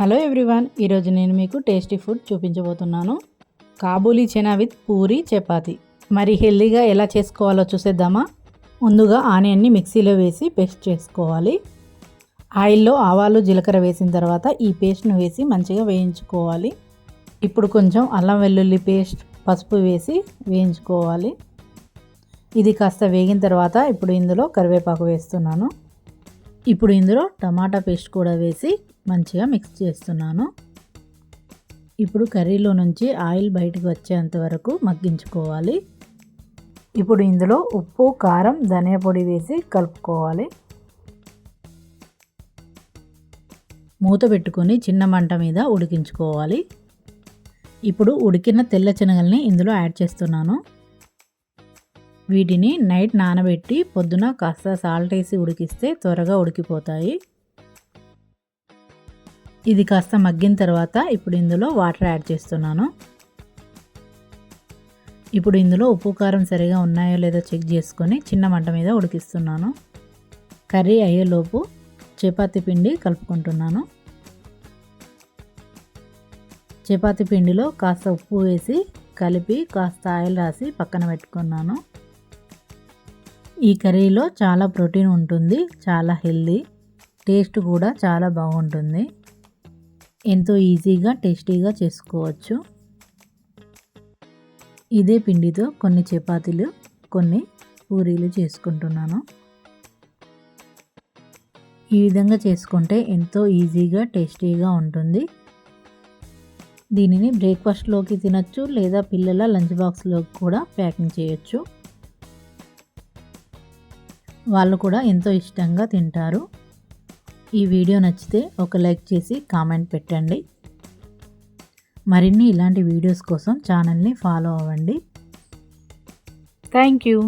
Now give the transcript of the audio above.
Hello everyone, ఈరోజు నేను మీకు టేస్టీ ఫుడ్ చూపించబోతున్నాను. కాబూలీ చనా విత్ పూరి చపాతి. మరి హెల్దీగా ఎలా చేసుకోవాలో చూసేద్దామా. ముందుగా ఆనియన్ని మిక్సీలో వేసి పేస్ట్ చేసుకోవాలి. ఆయిల్లో ఆవాలు జీలకర్ర వేసిన తర్వాత ఈ పేస్ట్ను వేసి మంచిగా వేయించుకోవాలి. ఇప్పుడు కొంచెం అల్లం వెల్లుల్లి పేస్ట్, పసుపు వేసి వేయించుకోవాలి. ఇది కాస్త వేగిన తర్వాత ఇప్పుడు ఇందులో కరివేపాకు వేస్తున్నాను. ఇప్పుడు ఇందులో టమాటా పేస్ట్ కూడా వేసి మంచిగా మిక్స్ చేస్తున్నాను. ఇప్పుడు కర్రీలో నుంచి ఆయిల్ బయటకు వచ్చేంత వరకు మగ్గించుకోవాలి. ఇప్పుడు ఇందులో ఉప్పు, కారం, ధనియా పొడి వేసి కలుపుకోవాలి. మూత పెట్టుకొని చిన్న మంట మీద ఉడికించుకోవాలి. ఇప్పుడు ఉడికిన తెల్ల శనగల్ని ఇందులో యాడ్ చేస్తున్నాను. వీటిని నైట్ నానబెట్టి పొద్దున కాస్త సాల్ట్ వేసి ఉడికిస్తే త్వరగా ఉడికిపోతాయి. ఇది కాస్త మగ్గిన తర్వాత ఇప్పుడు ఇందులో వాటర్ యాడ్ చేస్తున్నాను. ఇప్పుడు ఇందులో ఉప్పు కారం సరిగా ఉన్నాయో లేదో చెక్ చేసుకొని చిన్న మంట మీద ఉడికిస్తున్నాను. కర్రీ అయ్యేలోపు చపాతీ పిండి కలుపుకుంటున్నాను. చపాతీ పిండిలో కాస్త ఉప్పు వేసి కలిపి కాస్త ఆయిల్ రాసి పక్కన పెట్టుకున్నాను. ఈ కర్రీలో చాలా ప్రోటీన్ ఉంటుంది, చాలా హెల్దీ, టేస్ట్ కూడా చాలా బాగుంటుంది. ఎంతో ఈజీగా టేస్టీగా చేసుకోవచ్చు. ఇదే పిండితో కొన్ని చపాతీలు, కొన్ని పూరీలు చేసుకుంటున్నాను. ఈ విధంగా చేసుకుంటే ఎంతో ఈజీగా టేస్టీగా ఉంటుంది. దీనిని బ్రేక్ఫాస్ట్లోకి తినచ్చు లేదా పిల్లల లంచ్ బాక్స్లోకి కూడా ప్యాకింగ్ చేయొచ్చు. వాళ్ళు కూడా ఎంతో ఇష్టంగా తింటారు. ఈ వీడియో నచ్చితే ఒక లైక్ చేసి కామెంట్ పెట్టండి. మరిన్ని ఇలాంటి వీడియోస్ కోసం ఛానల్ని ఫాలో అవ్వండి. Thank you.